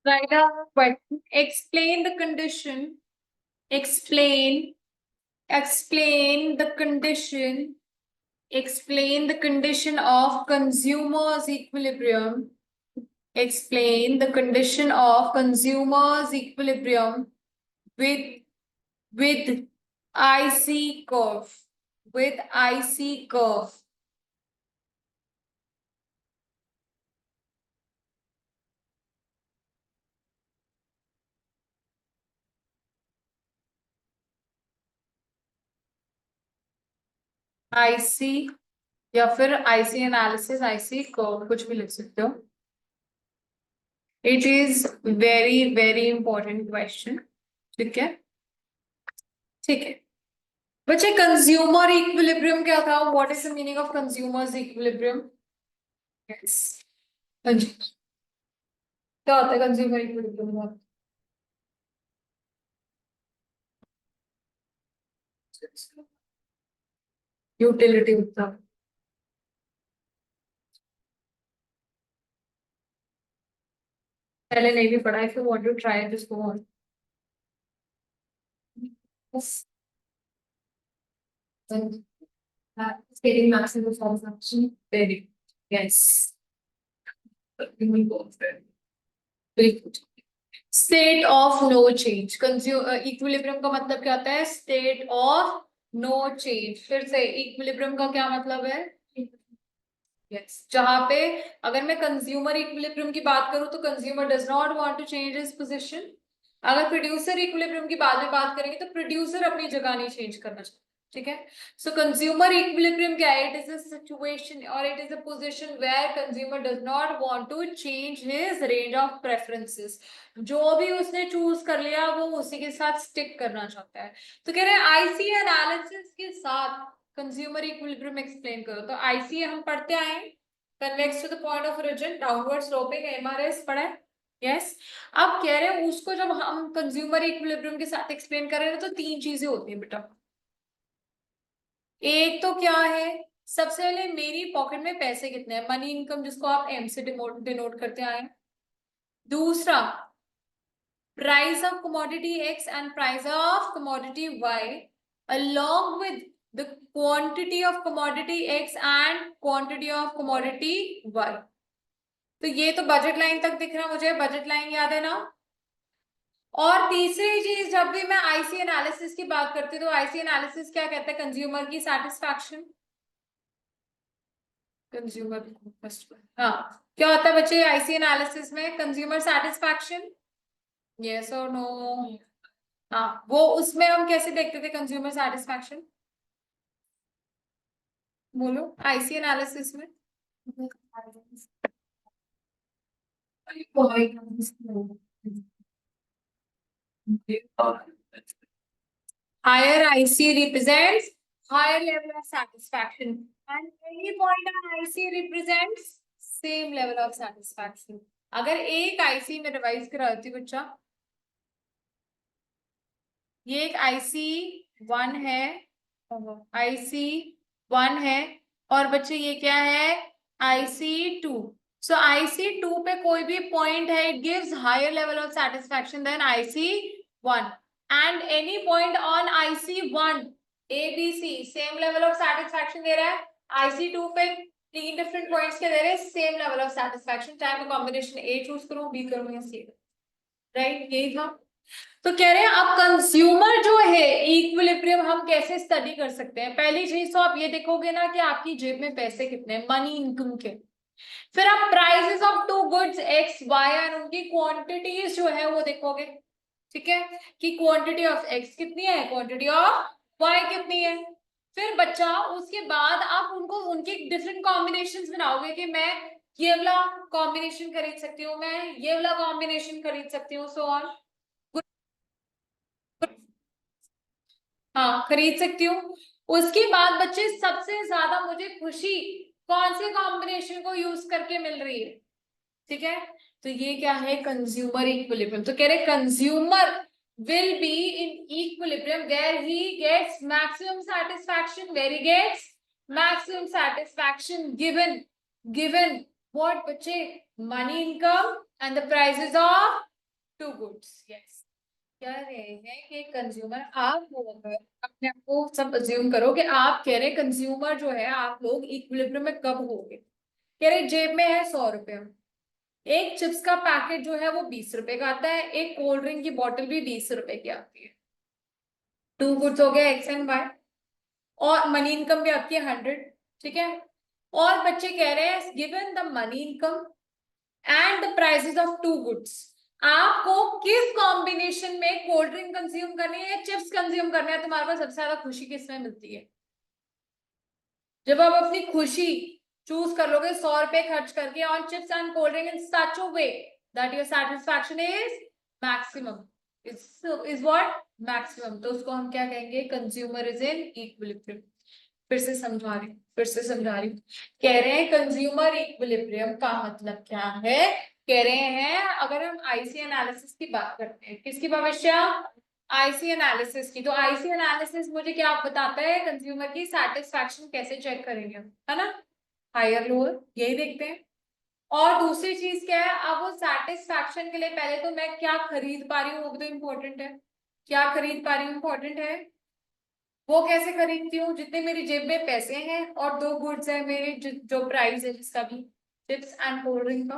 Write down the question. Explain the condition. Explain. Explain the condition. Explain the condition of consumer's equilibrium. Explain the condition of consumer's equilibrium with with IC curve. With IC curve. IC या फिर IC analysis, IC curve, कुछ भी लिख सकते हो. It is very very important question. ठीक है, ठीक है बच्चे. कंज्यूमर इक्विलिब्रियम क्या था? What is the meaning of consumers equilibrium? Yes, क्या होता है कंज्यूमर इक्विलिब्रियम? यूटिलिटी होता है. पहले नहीं भी पढ़ा. If you want to try just go on. Getting maximum satisfaction. Very yes. State of no change. Equilibrium का मतलब क्या होता है? State of no change. फिर से इक्विलिब्रियम का क्या मतलब है? यस, जहां पे अगर मैं कंज्यूमर इक्विलिब्रियम की बात करूं तो consumer does not want to change his position. अगर प्रोड्यूसर इक्विलिब्रियम की बाद में बात करेंगे तो प्रोड्यूसर अपनी जगह नहीं चेंज करना चाहता. ठीक है. सो कंज्यूमर इक्विलिब्रियम क्या है? इट इज अ सिचुएशन और it is a position where consumer does not want to change his range of preferences. जो भी उसने चूज कर लिया वो उसी के साथ स्टिक करना चाहता है. तो कह रहे हैं आईसी एनालिसिस के साथ कंज्यूमर इक्विलिब्रियम एक्सप्लेन करो. तो आईसी हम पढ़ते आए. Convex to the point of origin, downward sloping, MRS पढ़ा है. यस. अब कह रहे हैं उसको जब हम कंज्यूमर इक्विलिब्रियम के साथ एक्सप्लेन कर रहे हैं तो तीन चीजें होती हैं बेटा. एक तो क्या है? सबसे पहले मेरी पॉकेट में पैसे कितने हैं, मनी इनकम, जिसको आप एम से डिनोट करते आए. दूसरा, price of commodity X and price of commodity Y along with the quantity of commodity X and quantity of commodity Y. तो ये तो बजट लाइन तक दिख रहा है मुझे. बजट लाइन याद है ना? और तीसरी चीज, जब भी मैं आईसी एनालिसिस की बात करती हूँ तो आईसी एनालिसिस क्या कहता है? कंज्यूमर की सेटिस्फैक्शन. कंज्यूमर, हाँ, क्या होता है बच्चे आईसी एनालिसिस में? Consumer satisfaction. यस और नो? हाँ, वो उसमें हम कैसे देखते थे कंज्यूमर सेटिस्फैक्शन? बोलो. आईसी एनालिसिस में higher IC represents higher level of satisfaction and any point on IC represents same level of satisfaction. अगर एक आईसी में रिवाइज कराती हूँ बच्चा, ये एक IC1 है, IC1 है, और बच्चे ये क्या है? IC2. सो IC2 पे कोई भी पॉइंट है, it gives higher level of satisfaction than IC1. And any point on IC1 ABC same level of satisfaction दे रहा है. IC2 पे तीन डिफरेंट पॉइंट्स के दे रहे हैं सेम लेवल ऑफ सेटिस्फैक्शन, चाहे मैं कॉम्बिनेशन A चूज करूं, B करूं या C. राइट, यही था. तो कह रहे हैं अब कंज्यूमर जो है इक्विलिब्रियम हम कैसे स्टडी कर सकते हैं? पहली चीज तो आप ये देखोगे ना कि आपकी जेब में पैसे कितने हैं, मनी इनकम के. फिर आप prices of two goods X Y और उनकी क्वांटिटीज जो है वो देखोगे. ठीक है, कि क्वांटिटी ऑफ एक्स कितनी है, क्वांटिटी ऑफ वाई कितनी है. फिर बच्चा उसके बाद आप उनको उनके डिफरेंट कॉम्बिनेशंस बनाओगे कि मैं ये वाला कॉम्बिनेशन खरीद सकती हूँ, मैं ये वाला कॉम्बिनेशन खरीद सकती हूँ, सो ऑन. हाँ, खरीद सकती हूँ. उसके बाद बच्चे सबसे ज्यादा मुझे खुशी कौन से कॉम्बिनेशन को यूज करके मिल रही है? ठीक है, तो ये क्या है? Consumer equilibrium. तो कह रहे consumer will be in equilibrium where he gets maximum satisfaction, where he gets maximum satisfaction given what बच्चे? money income and the prices of two goods, yes. कह रहे हैं कि कंज्यूमर, आप लोग अगर अपने आप को सब अज्यूम करो कि आप कह रहे कंज्यूमर जो है, आप लोग इक्विलिब्रियम में कब होगे। कह रहे जेब में है 100 रुपया, एक चिप्स का पैकेट जो है वो 20 रुपए का आता है, एक कोल्ड ड्रिंक की बोतल भी 20 रुपए की आती है। टू गुड्स हो गया, एक्स एंड वाई। और मनी इनकम भी आपकी 100, ठीक है। और बच्चे कह रहे हैं given the money income and the prices of two goods, आपको किस कॉम्बिनेशन में कोल्ड ड्रिंक कंज्यूम करनी है या चिप्स कंज्यूम करना है, तुम्हारे पास सबसे ज्यादा खुशी किसमें मिलती है। जब आप अपनी खुशी चूज कर लोगे 100 रुपए खर्च करके on chips and cold drink in such a way that your satisfaction is maximum, is what maximum, तो उसको हम क्या कहेंगे, कंज्यूमर इज इन इक्विलिब्रियम। फिर से समझा रही हूँ। कह रहे हैं कंज्यूमर इक्विलिब्रियम का मतलब क्या है। कह रहे हैं अगर हम आईसी एनालिसिस की बात करते हैं, किसकी भविष्य, आईसी एनालिसिस की, तो आईसी एनालिसिस मुझे क्या बताता है, कंज्यूमर की सेटिस्फैक्शन कैसे चेक करेंगे हम, है ना, हायर लोअर यही देखते हैं। और दूसरी चीज क्या है, अब वो सेटिस्फैक्शन के लिए पहले तो मैं क्या खरीद पा रही हूँ वो भी तो इम्पोर्टेंट है, क्या खरीद पा रही हूँ इम्पोर्टेंट है। वो कैसे खरीदती हूँ, जितने मेरी जेब में पैसे हैं और दो गुड्स है मेरे, जो प्राइस है जिसका भी, चिप्स एंड कोल्ड ड्रिंक का।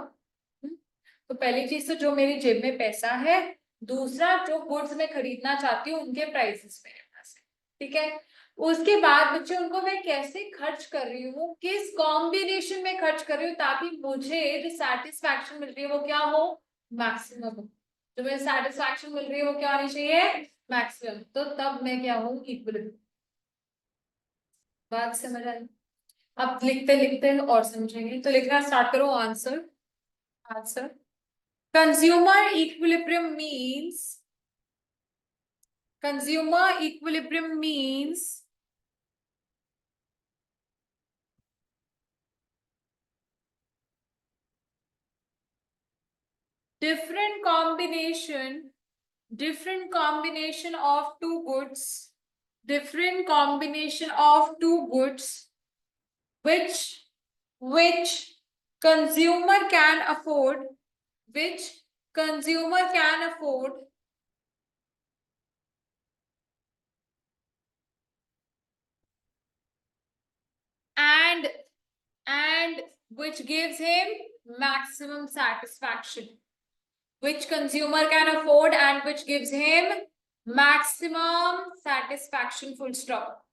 तो पहली चीज तो जो मेरी जेब में पैसा है, दूसरा जो गुड्स मैं खरीदना चाहती हूँ उनके प्राइसेस मेरे पास है, ठीक है। उसके बाद बच्चे उनको मैं कैसे खर्च कर रही हूँ, किस कॉम्बिनेशन में खर्च कर रही हूँ ताकि मुझे जो सेटिस्फैक्शन मिल रही है वो क्या हो, मैक्सिमम हो। जो मुझे सेटिस्फैक्शन मिल रही है वो क्या होनी चाहिए, मैक्सिमम, तो तब मैं क्या हूँ, इक्विलिब्रियम। बात समझ आई। अब लिखते लिखते और समझेंगे, तो लिखना स्टार्ट करो, answer. Answer, consumer equilibrium means, consumer equilibrium means different combination, different combination of two goods, different combination of two goods which consumer can afford, which consumer can afford, and and which gives him maximum satisfaction, which consumer can afford and which gives him maximum satisfaction, full stop,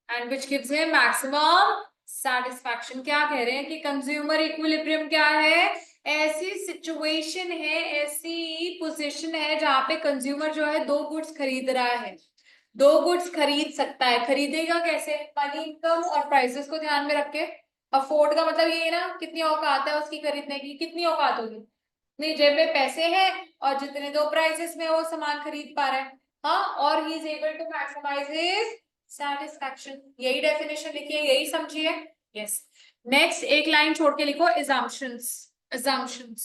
and which gives him maximum satisfaction। क्या कह रहे हैं कि consumer equilibrium क्या है, ऐसी situation है, ऐसी पोजीशन है जहां पे कंज्यूमर जो है दो गुड्स खरीद रहा है, दो गुड्स खरीद सकता है, खरीदेगा कैसे, मनी इनकम और प्राइसेस को ध्यान में रख के। अफोर्ड का मतलब ये है ना, कितनी औकात है उसकी खरीदने की, कितनी औकात होगी, अपनी जेब में पैसे हैं और जितने दो प्राइसेस में वो सामान खरीद पा रहा है, हाँ, और he is able to maximise his satisfaction. यही डेफिनेशन लिखिए, यही समझिए, यस। नेक्स्ट एक लाइन छोड़ के लिखो, assumptions, assumptions।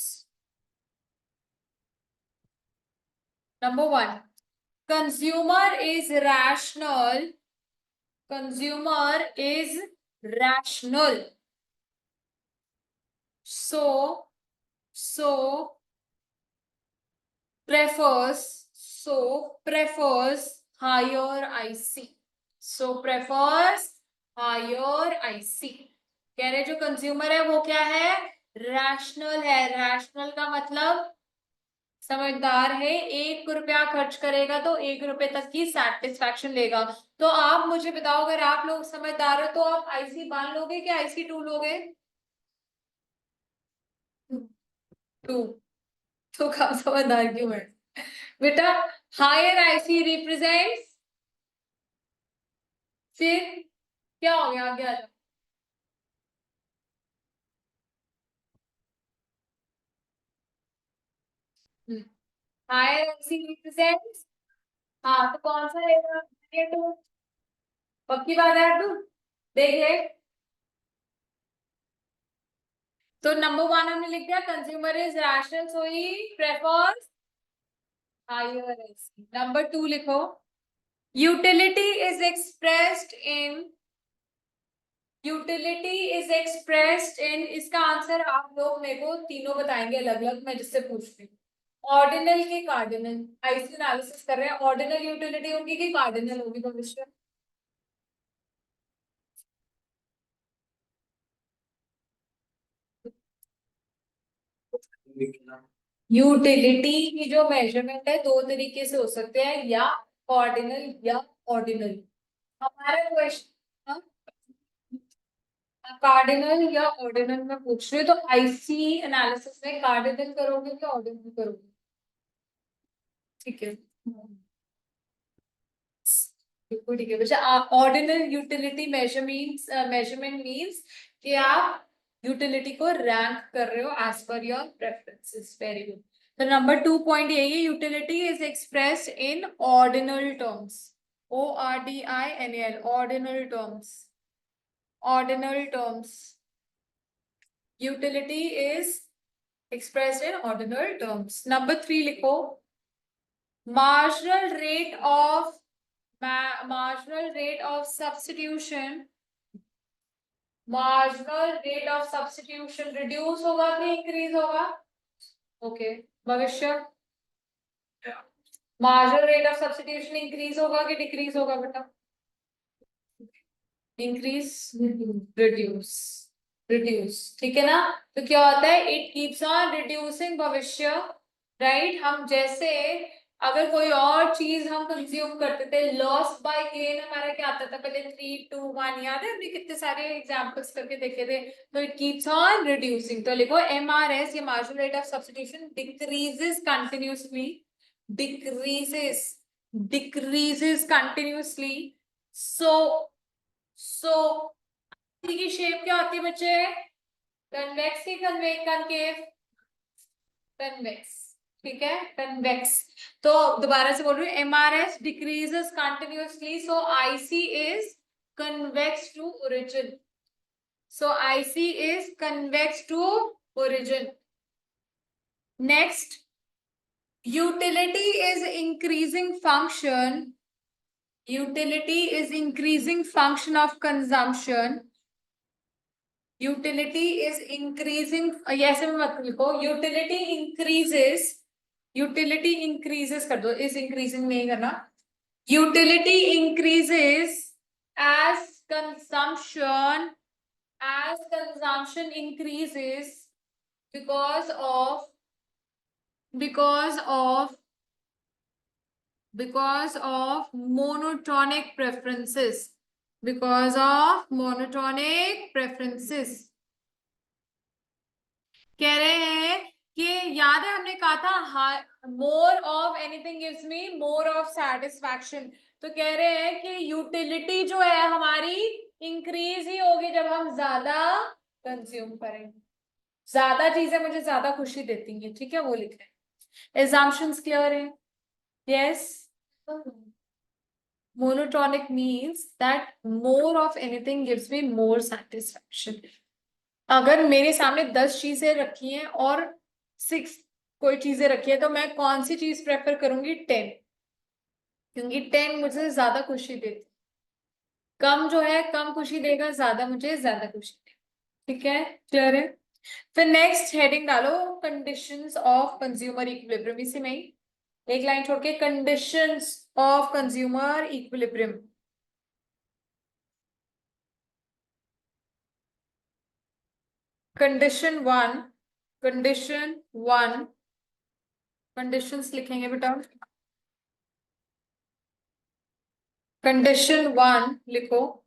Number one, consumer is rational, consumer is rational, so prefers higher IC, so prefers higher IC। कह रहे जो कंज्यूमर है वो क्या है, रैशनल है। रैशनल का मतलब समझदार है, 1 रुपया खर्च करेगा तो 1 रुपए तक की सेटिस्फैक्शन लेगा। तो आप मुझे बताओ, अगर आप लोग समझदार हो तो आप IC1 लोगे कि IC2 लोगे, टू, तो कम समझदार क्यों है बेटा, हायर IC रिप्रेजेंट्स, फिर क्या हो गया, आगे आ जाओ। हायर IC रिप्रेजेंट्स, हाँ, तो कौन सा रहेगा, ये टू, पक्की बात है टू, देख ले। तो नंबर वन हमने लिख दिया, consumer is rational so he prefers higher IC। Number two लिखो, utility is expressed in, utility is expressed in, इसका आंसर आप लोग मेरे को तीनों बताएंगे अलग अलग, मैं जिससे पूछती हूँ, ऑर्डिनल के कार्डिनल, आईसी एनालिसिस कर रहे हैं, ऑर्डिनल यूटिलिटी होगी कि कार्डिनल होगी भविष्य? यूटिलिटी की जो मेजरमेंट है दो तरीके से हो सकते हैं, या ऑर्डिनल या ऑर्डिनल। हमारा क्वेश्चन कार्डिनल या ऑर्डिनल में पूछ रही हूँ, तो आईसी एनालिसिस में कार्डिनल करोगे या ऑर्डिनल करोगे? ठीक है, बिल्कुल ठीक है बच्चा। ऑर्डिनल यूटिलिटी मेजरमेंट मींस कि आप यूटिलिटी को रैंक कर रहे हो as per your preferences. Very good. तो नंबर 2 पॉइंट यही है, utility is expressed in ordinal terms, ORDINAL, ordinal terms, ordinal terms. Utility is expressed in ordinal terms. Number 3 लिखो, marginal rate of marginal rate of substitution, marginal rate of substitution reduce होगा कि increase होगा? Okay, भविष्य marginal rate of substitution increase होगा कि decrease होगा बेटा? Increase, reduce, reduce, ठीक है ना? तो क्या होता है, it keeps on reducing भविष्य, राइट? हम जैसे अगर कोई और चीज हम कंज्यूम करते थे, लॉस बाय गेन हमारा क्या आता था पहले? 3 2 1, याद है? हमने कितने सारे एग्जांपल्स करके देखे थे। तो इट कीप्स ऑन रिड्यूसिंग, तो लिखो MRS, ये marginal rate of substitution, decreases continuously, decreases, decreases continuously. So की शेप क्या होती है बच्चे? कन्वेक्स की कनकेव? कन्वेक्स, ठीक है, कन्वेक्स। तो दोबारा से बोल रही हूँ, MRS decreases continuously, so IC is convex to origin, so IC is convex to origin. Next, utility is increasing function, utility is increasing function of consumption, utility is increasing, ऐसे में मत लिखो, यूटिलिटी इंक्रीजेस, यूटिलिटी इंक्रीजेस कर दो, is increasing नहीं करना। Utility increases as consumption, as consumption increases because of, because of, because of monotonic preferences, because of monotonic preferences। कह रहे हैं कि याद है हमने कहा था more of anything gives me more of satisfaction, तो कह रहे हैं कि यूटिलिटी जो है हमारी इंक्रीज ही होगी जब हम ज्यादा कंज्यूम करेंगे, ज्यादा चीजें मुझे ज्यादा खुशी देती हैं, ठीक है, वो लिख रहे हैं। एग्जाम्पशंस क्लियर है? Yes, monotonic means that more of anything gives me more satisfaction। अगर मेरे सामने 10 चीजें रखी हैं और 6 कोई चीजें रखी है, तो मैं कौन सी चीज प्रेफर करूंगी? 10, क्योंकि 10 मुझे ज्यादा खुशी देती। कम जो है कम खुशी देगा, ज्यादा मुझे ज्यादा खुशी देगा, ठीक है, क्लियर है? फिर नेक्स्ट हेडिंग डालो, कंडीशंस ऑफ कंज्यूमर इक्विलिब्रियम, इसी में ही एक लाइन छोड़ के, conditions of consumer equilibrium. Condition 1, condition 1, conditions लिखेंगे बेटा, कंडीशन 1 लिखो,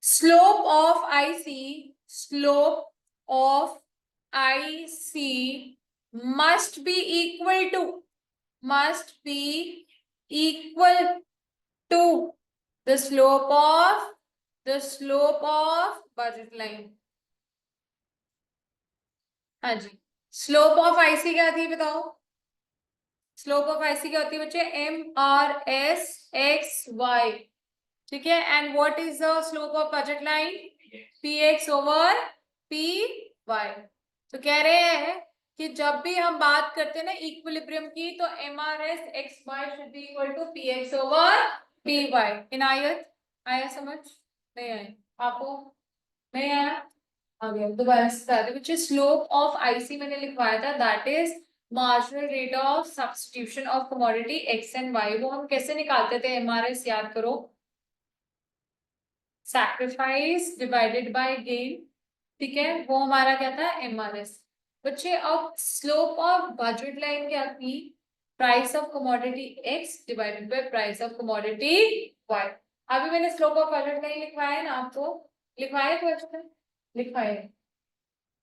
slope of IC, slope of IC must be equal to, must be equal to the slope of, the slope of budget line। हाँ जी, slope of IC क्या थी बताओ? Slope of IC क्या होती है बच्चे? MRS/XY, ठीक है, and what is the slope of budget line? PX/PY। तो कह रहे हैं कि जब भी हम बात करते हैं ना इक्विलिब्रियम की, तो MRS/XY should be equal to PX/PY। Inayat, आया समझ? नहीं आया आपको? नहीं आया? आ गया दोबारा से बता दे, which is slope of IC मैंने लिखवाया था, that is marginal rate of substitution of commodity X and Y। वो हम कैसे निकालते थे, MRS याद करो, sacrifice divided by gain, ठीक है, वो हमारा क्या था, MRS। बच्चे अब स्लोप ऑफ बजट लाइन क्या थी, price of commodity X divided by price of commodity Y। अभी मैंने स्लोप ऑफ बजट लाइन लिखवाया है ना आपको, लिखवाया क्वेश्चन, लिखवाया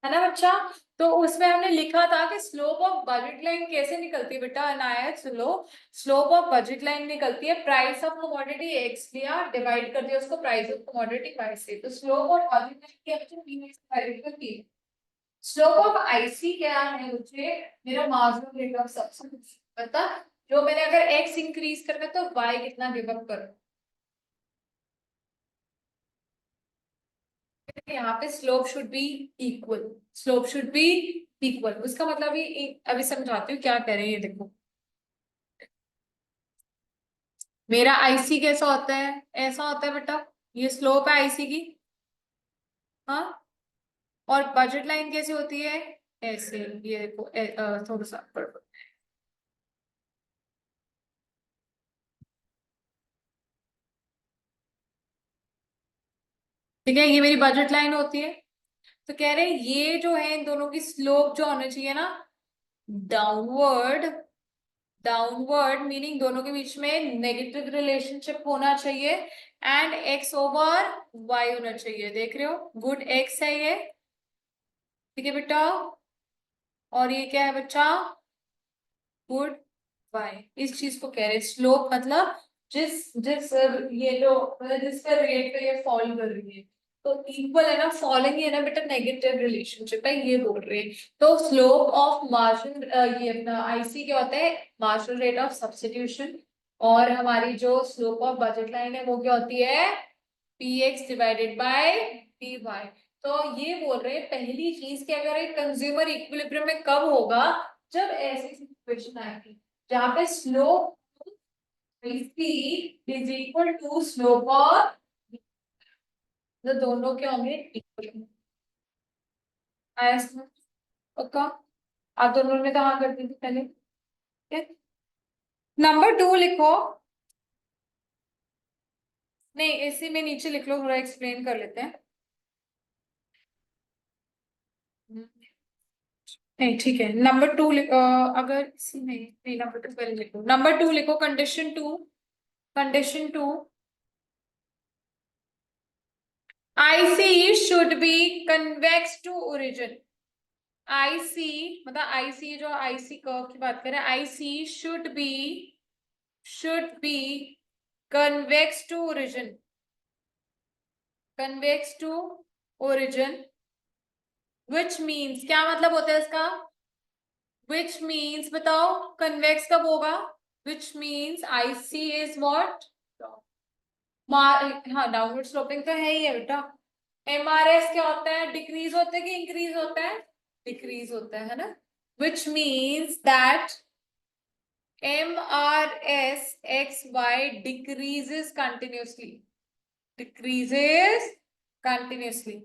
है ना बच्चा। तो उसमें हमने लिखा था कि स्लोप ऑफ बजट लाइन कैसे निकलती है बेटा, अनायत सुनो, स्लोप ऑफ बजट लाइन निकलती है प्राइस ऑफ कमोडिटी एक्स लिया, डिवाइड कर दिया उसको प्राइस ऑफ कमोडिटी वाई से, तो स्लोप ऑफ बजट लाइन क्या बच्चा, डिवाइड करती है। स्लोप ऑफ आईसी क्या है मुझे, मेरा मार्जिनल रेट ऑफ सब्सिट्यूशन, बता जो मैंने अगर एक्स इंक्रीज करना तो वाई कितना गिव अप करो, यहाँ पे slope should be equal, slope should be equal, उसका मतलब ये अभी समझाती हूँ क्या कह रहे हैं, ये देखो मेरा आईसी कैसा होता है, ऐसा होता है बेटा, ये स्लोप है आईसी की, हाँ, और बजट लाइन कैसी होती है, ऐसे, ये देखो थोड़ा सा ठीक है, ये मेरी बजट लाइन होती है। तो कह रहे हैं ये जो है इन दोनों की स्लोप जो होना चाहिए ना, डाउनवर्ड, डाउनवर्ड मीनिंग दोनों के बीच में नेगेटिव रिलेशनशिप होना चाहिए, एंड एक्स ओवर वाई होना चाहिए, देख रहे हो, गुड एक्स है ये, ठीक है बेटा, और ये क्या है बच्चा, गुड वाई। इस चीज को कह रहे हैं स्लोप, मतलब जिस जिस ये जो मतलब जिस पर रेट पे ये फॉल कर रही है, तो इक्वल है ना, फॉलिंग है ना बेटा, नेगेटिव रिलेशनशिप है, ये बोल रहे हैं। तो स्लोप ऑफ मार्जिन, ये अपना आईसी क्या होता है, मार्जिनल रेट ऑफ सब्स्टिट्यूशन, और हमारी जो स्लोप ऑफ बजट लाइन है वो क्या होती है, P X divided by P Y. तो ये बोल रहे हैं पहली चीज कि अगर एक कंज्यूमर इक्विलिब्रियम में कब होगा, जब ऐसी सिचुएशन आएगी जहां पे slope is equal to slope of, तो दोनों के होंगे इक्वल। आया समझ, पक्का, आप दोनों ने कहा करती थी पहले, नंबर टू लिखो, नहीं इसी में नीचे लिख लो, थोड़ा एक्सप्लेन कर लेते हैं। नहीं ठीक है, नंबर टू अगर इसी में नहीं, नंबर टू पहले लिखो, नंबर टू लिखो, condition two, condition two, IC should be convex to origin. IC मतलब IC जो IC कर्व की बात करें, IC should be convex to origin, convex to origin, which means क्या मतलब होता है इसका, विच मीन्स बताओ कन्वेक्स कब होगा, which means IC is what, हाँ डाउनवर्ड स्लोपिंग तो है ही है बेटा। MRS क्या होता है, डिक्रीज होता है कि इंक्रीज होता है, डिक्रीज होता है ना, which means that MRS XY decreases continuously, decreases continuously,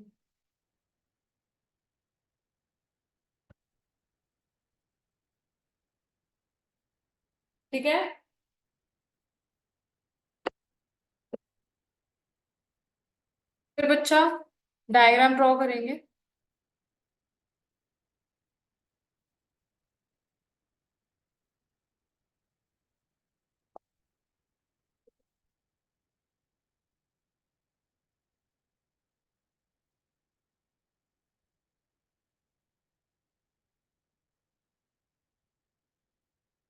ठीक है। फिर बच्चा डायग्राम ड्रॉ करेंगे,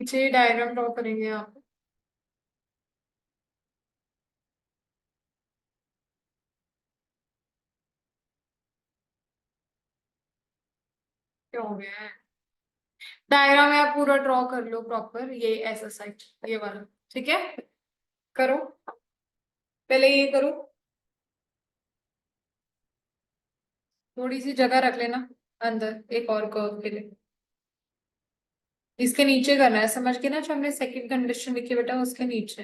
पीछे डायग्राम ड्रॉ करेंगे आप, क्या हो गया है, डायग्राम में आप पूरा ड्रॉ कर लो प्रॉपर, ये ऐसा साइड, ये वाला, ठीक है, करो, पहले ये करो, थोड़ी सी जगह रख लेना अंदर एक और कर्व के लिए, इसके नीचे करना है, समझ के ना, जो हमने सेकंड कंडीशन लिखी बेटा उसके नीचे,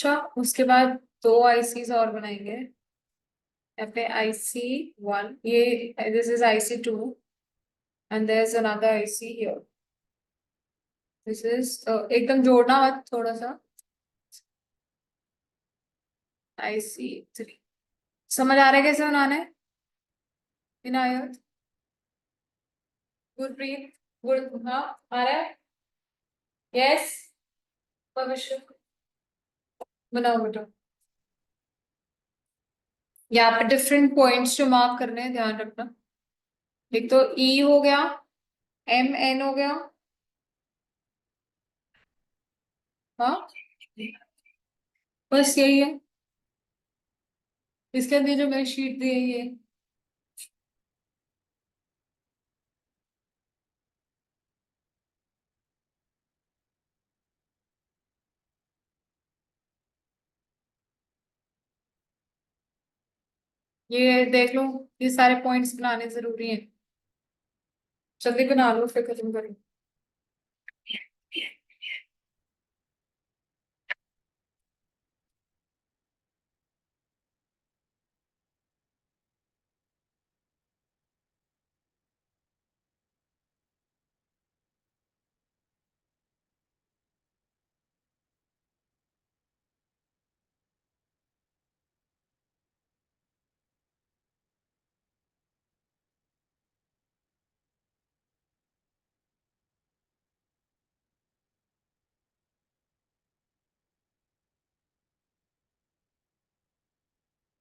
अच्छा, उसके बाद दो आईसीज और बनाएंगे। यहाँ पे IC1, ये this is IC2 and there is another IC here. This is एकदम जोड़ना मत, थोड़ा सा। IC3 समझ आ रहा है कैसे बनाना है इनायत? गुरप्रीत, गुड, हाँ आ रहा है। यस परमिशन, बनाओ बेटा। यहाँ पे डिफरेंट पॉइंट्स जो मार्क करने हैं, ध्यान रखना। एक तो ई हो गया, MN हो गया। हाँ बस यही है। इसके अंदर जो मेरी शीट दी है ये देख लो। ये सारे पॉइंट्स बनाने जरूरी हैं। जल्दी बना लो फिर खत्म करो।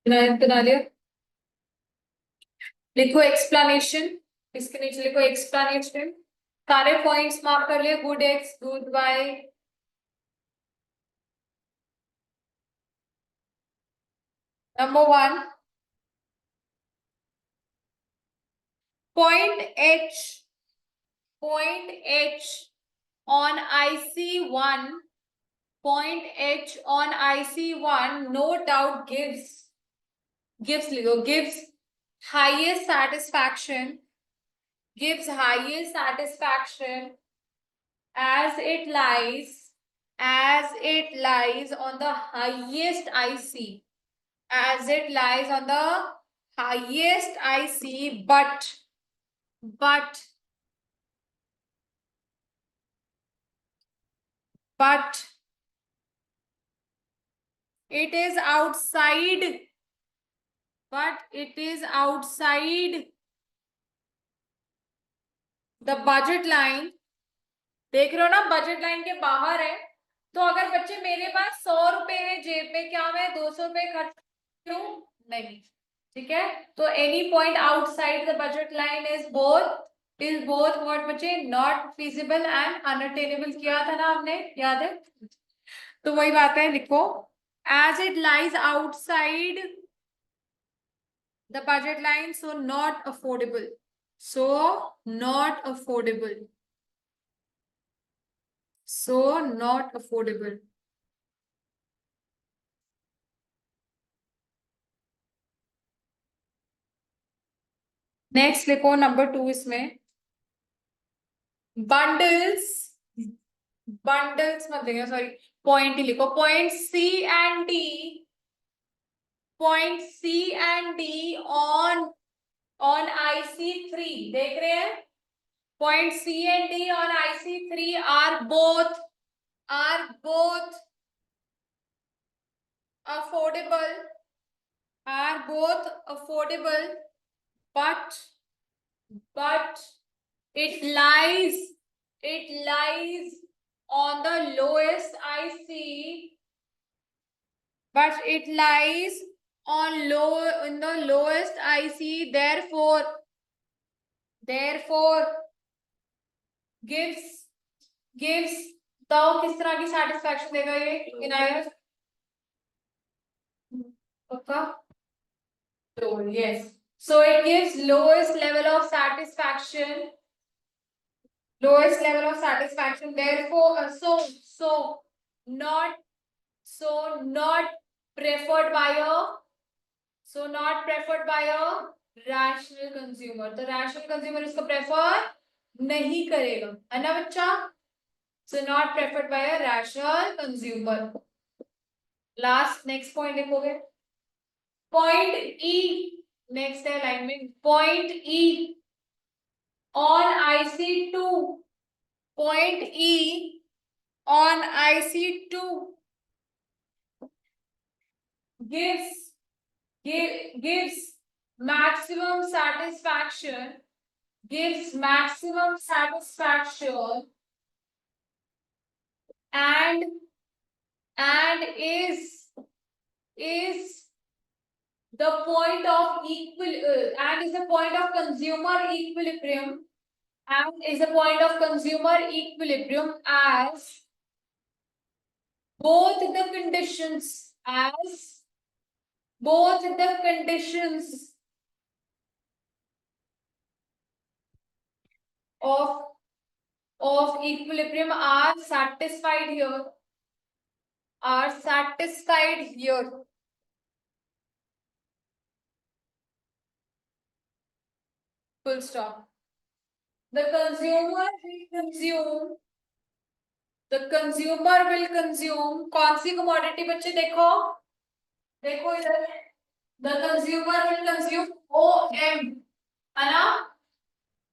बना लिया। लिखो एक्सप्लेनेशन, इसके नीचे लिखो एक्सप्लेनेशन। सारे पॉइंट्स मार्क कर लिए, good X, good Y. Number 1, point H, point H on IC1, point H on IC1 no doubt gives लिखो, gives highest satisfaction, gives highest satisfaction as it lies on the highest IC, as it lies on the highest IC, but it is outside, but it is outside the budget line। देख रहे हो ना, budget line के बाहर है। तो अगर बच्चे मेरे पास 100 रुपए है जेब में, क्या मैं 200 रुपए खर्च करूं? नहीं। ठीक है, तो any point outside the budget line is both what बच्चे, नॉट फिजिबल एंड अनअटेनेबल। किया था ना हमने, याद है? तो वही बात है, लिखो as it lies outside the budget line, so not affordable, so not affordable, so not affordable। Next लिखो नंबर 2, इसमें बंडल्स, बंडल्स मत लिखो, सॉरी पॉइंट ही लिखो। Point C and D, point C and D on IC3, देख रहे हैं? Point C and D on IC3 are both affordable, but it lies on the lowest IC, but it lies in the lowest IC, therefore gives तो किस तरह की satisfaction देगा ये इनायत? पक्का? तो yes, so it gives lowest level of satisfaction, therefore not not preferred by a rational consumer। तो rational consumer इसको प्रेफर नहीं करेगा, है ना बच्चा? So not preferred by a rational consumer। Last next point लिखोगे, पॉइंट ई, नेक्स्ट है alignment, point E on IC2, point E on IC2 gives maximum satisfaction, gives maximum satisfaction and is the point of and is the point of consumer equilibrium, and is a point of consumer equilibrium as both the conditions, as both the conditions of equilibrium are satisfied here, are satisfied here. Full stop. The consumer will consume, the consumer will consume कौन सी commodity बच्चे देखो, देखो इधर, the consumer will consume OM, है ना,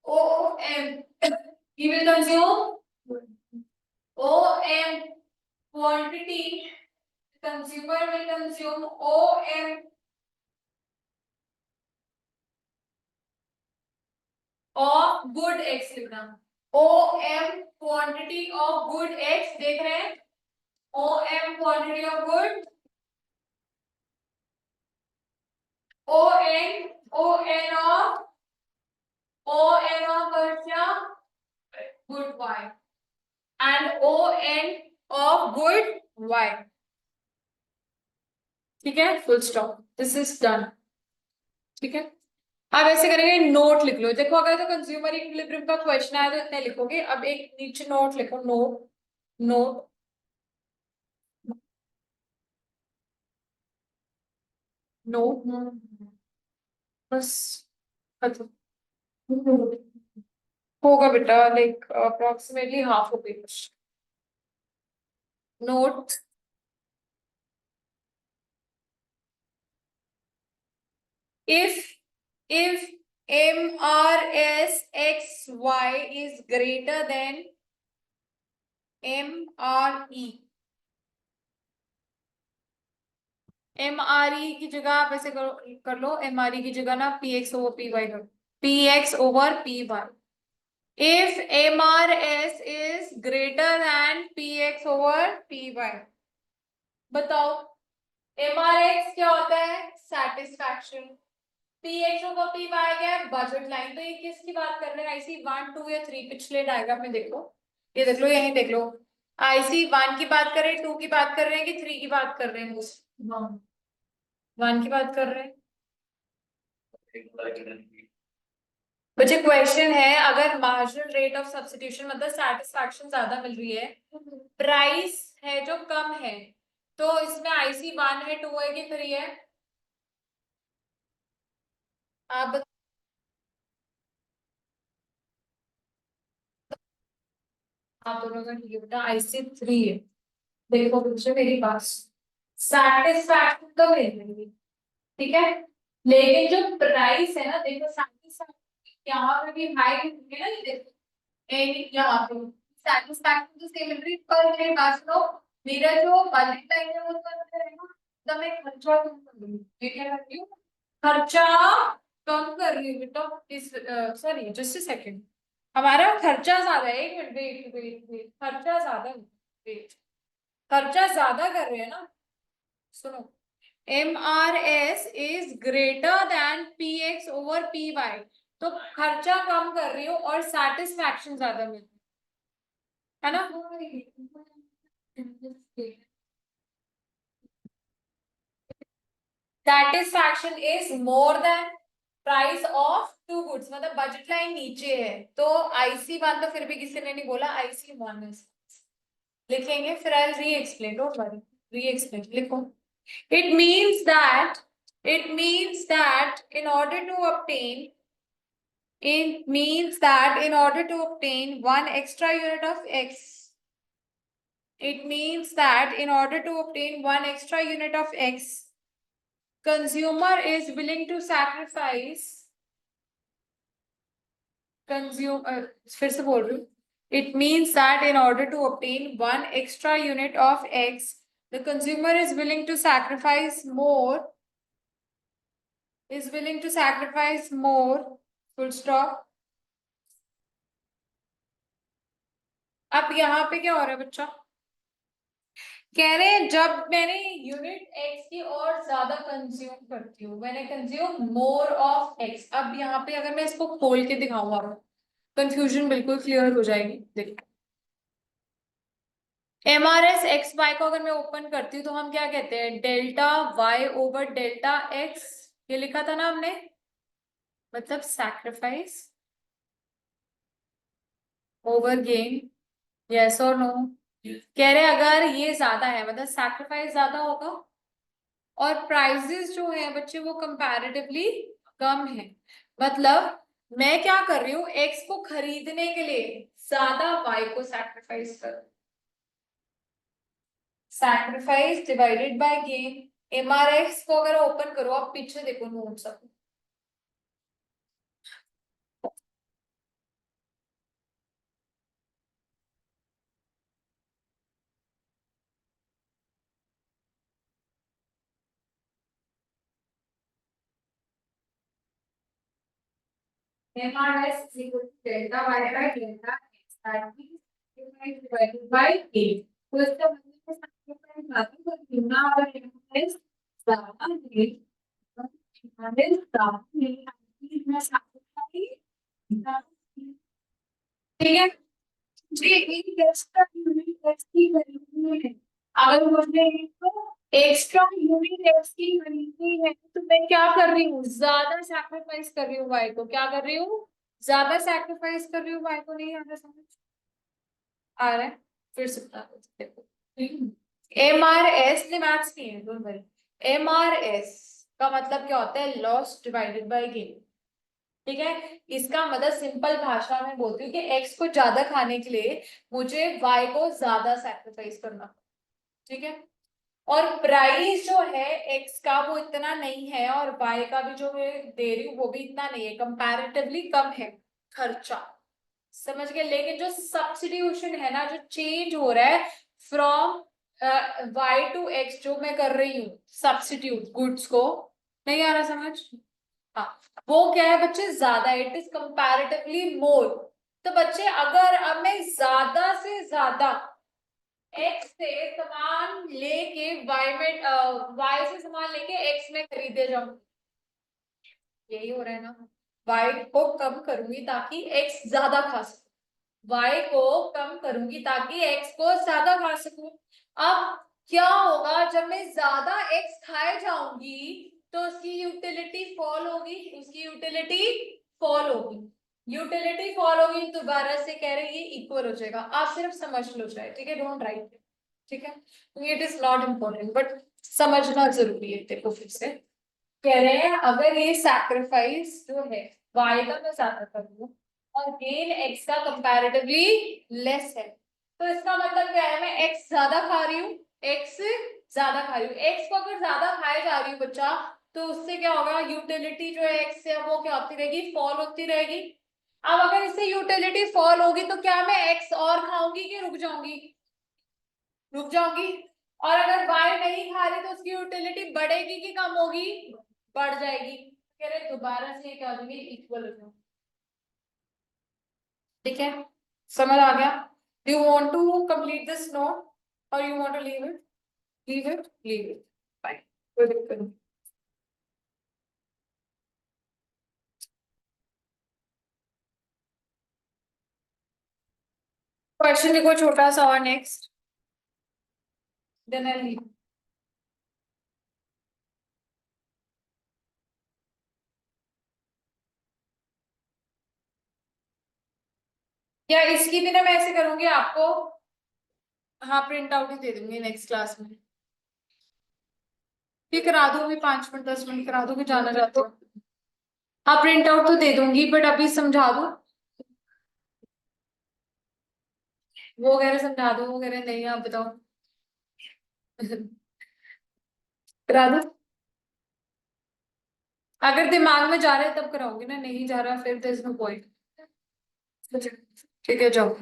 OM, he will consume OM quantity, consumer will consume OM of good X लिखना, OM quantity of good X, देख रहे हैं, OM quantity of good, ON of क्या, good Y, and ON of good Y. ठीक है, full stop, this is done. ठीक है, अब ऐसे करेंगे, नोट लिख लो, देखो अगर तो कंज्यूमर इक्विलिब्रियम का क्वेश्चन आया तो इतने लिखोगे. अब एक नीचे नोट लिखो, नोट, नोट, नोट, बस खत्म. होगा बेटा, like approximately half of page. Note, if MRSXY is greater than MRE, MRE की जगह आप ऐसे कर लो, MRE की जगह ना PX over PY करो, PX over PY. If MRS is greater than PX over PY, बताओ MRX क्या होता है, सेटिस्फैक्शन, PX over PY क्या है, बजट लाइन. तो ये किसकी बात कर रहे हैं, IC1, 2 या 3, पिछले डायग्राम में देखो, ये देख लो, यहीं देख लो, IC1 की बात कर रहे हैं, 2 की बात कर रहे हैं कि 3 की बात कर रहे हैं, 1 की बात कर रहे हैं. बच्चे क्वेश्चन है, अगर मार्जिनल रेट ऑफ सब्स्टिट्यूशन मतलब सेटिस्फैक्शन ज्यादा मिल रही है, प्राइस है जो कम है, तो इसमें IC1 है, 2 है कि 3 है, आप दोनों का ठीक है बेटा, IC3 है. देखो बच्चे मेरी बात, सेटिस्फैक्शन तो मिल रही है, ठीक है, लेकिन जो प्राइस है ना, देखो सेटिस्फैक्शन यहाँ पे भी हाई है ना, ये देखो यहाँ पे सेटिस्फैक्शन तो सेम मिल रही, पर मेरी बात सुनो, मेरा जो बजट टाइम है वो तो अंदर है ना, तो मैं खर्चा कम कर रही हूँ, ये क्या कर रही हूँ, खर्चा कम कर रही हूँ बेटा. इस सॉरी जस्ट अ सेकंड, हमारा खर्चा ज्यादा है, एक मिनट, वेट वेट वेट, खर्चा ज्यादा है, वेट, खर्चा ज्यादा कर रहे हैं ना, सुनो, MRS is greater than PX over PY, तो खर्चा कम कर रही हूँ और सेटिस्फैक्शन ज्यादा मिल रही है ना. Satisfaction is more than price of two goods, मतलब बजट लाइन नीचे है, तो IC1 तो फिर भी किसी ने नहीं बोला, IC1 लिखेंगे, फिर आई री एक्सप्लेन, डोंट वरी, री एक्सप्लेन लिखो. It means that, it means that in order to obtain, it means that in order to obtain 1 extra unit of X, It means that in order to obtain 1 extra unit of X, consumer is willing to sacrifice फिर से बोल रही हूँ. It means that in order to obtain 1 extra unit of X, the consumer is willing to sacrifice more. Full stop. अब यहाँ पे क्या हो रहा है बच्चा? कह रहे हैं जब मैंने यूनिट एक्स की और ज्यादा कंज्यूम करती हूँ, मैंने कंज्यूम मोर ऑफ एक्स. अब यहाँ पे अगर मैं इसको खोल के दिखाऊं आपको, कंफ्यूजन बिल्कुल क्लियर हो जाएगी. देखो, MRS एक्स वाई को अगर मैं ओपन करती हूँ तो हम क्या कहते हैं? Delta Y over delta X. ये लिखा था ना हमने, मतलब सैक्रिफाइस ओवर गेन. यस और नो? कह रहे अगर ये ज्यादा है मतलब सैक्रिफाइस ज्यादा होगा और प्राइजेस जो है बच्चे वो कंपैरेटिवली कम है. मतलब मैं क्या कर रही हूँ, एक्स को खरीदने के लिए ज्यादा वाई को सैक्रिफाइस कर. Sacrifice divided by gain. MRX को अगर ओपन करो, आप पीछे देखो नोट सब. MRS is equal to delta y by delta x, that means divided by 8. तो इसका मतलब है सैक्रिफाइस ज्यादा तो गुना और MRS ज्यादा है. MRS ज्यादा है, इसमें सैक्रिफाइस. ठीक है जी. एक एक्स्ट्रा यूनिट एक्स की खरीदनी है. अगर मुझे एक एक्स्ट्रा यूनिट एक्स की खरीदनी है तो मैं क्या कर रही हूँ? ज्यादा सैक्रिफाइस कर रही हूँ वाई को. क्या कर रही हूँ? ज्यादा सैक्रिफाइस कर रही हूँ वाई को. नहीं आ रहा समझ? आ रहा है? फिर से बता देखो. MRS ने मैथ्स नहीं है, डोंट वरी. MRS का मतलब क्या होता है? Loss divided by gain. ठीक है, इसका मतलब सिंपल भाषा में बोलती हूँ कि एक्स को ज्यादा खाने के लिए मुझे वाई को ज्यादा सैक्रिफाइस करना. ठीक है, और प्राइस जो है एक्स का वो इतना नहीं है और वाई का भी जो है दे रही हूँ वो भी इतना नहीं है, कंपैरेटिवली कम है खर्चा. समझ गए? लेकिन जो सब्स्टिट्यूशन है ना, जो चेंज हो रहा है फ्रॉम वाई टू एक्स, जो मैं कर रही हूँ सब्स्टिट्यूट गुड्स को. नहीं आ रहा समझ? हाँ, वो क्या है बच्चे? ज्यादा. इट इज कंपैरेटिवली मोर. तो बच्चे अगर अब मैं ज्यादा से ज्यादा एक्स से सामान लेके वाई में वाई से सामान लेके एक्स में खरीदे जाऊं, यही हो रहा है ना. वाई को कम करूंगी ताकि एक्स ज्यादा खा सकूं. वाई को कम करूंगी ताकि एक्स को ज्यादा खा सकूं. अब क्या होगा जब मैं ज्यादा एक्स खाए जाऊंगी? तो उसकी यूटिलिटी फॉल होगी. यूटिलिटी फॉल होगी. दोबारा से कह रहे ये इक्वल हो जाएगा. आप सिर्फ समझ लो जाए. ठीक है, डोंट राइट. ठीक है, it is not important but समझना जरूरी है. देखो फिर से कह रहे हैं अगर ये सैक्रिफाइस जो है वाई का मैं ज्यादा कर दूं और गेन एक्स का कंपैरेटिवली लेस है, तो इसका मतलब क्या है? मैं एक्स ज्यादा खा रही हूँ. एक्स को अगर ज्यादा खाए जा रही हूँ बच्चा, तो उससे क्या होगा? यूटिलिटी जो है एक्स से वो क्या होती रहेगी? फॉल होती रहेगी. अब अगर इससे यूटिलिटी फॉल होगी तो क्या मैं एक्स और खाऊंगी कि रुक जाऊंगी? और अगर वाई नहीं खा रही तो उसकी यूटिलिटी बढ़ेगी कि कम होगी? बढ़ जाएगी. कह रहे दोबारा से ये क्या हो जाएंगे? इक्वल हो जाएंगे. ठीक है, समझ आ गया? Do you want to complete this note or you want to leave it? Leave it. Fine, कोई दिक्कत नहीं. क्वेश्चन लिखो छोटा सा और नेक्स्ट, देन आई लीव. या इसकी भी ना मैं ऐसे करूंगी आपको. हाँ, प्रिंट आउट ही दे दूंगी नेक्स्ट क्लास में. ये करा दूंगी 5 मिनट 10 मिनट करा दूंगी, जाना चाहते हो? हाँ, प्रिंट आउट तो दे दूंगी बट अभी समझा दूं. वो कह रहे समझा दो, वो कह रहे नहीं आप बताओ। करा दो। अगर दिमाग में जा रहा है तब कराओगे ना, नहीं जा रहा फिर तो इसमें पॉइंट। ठीक है जाओ।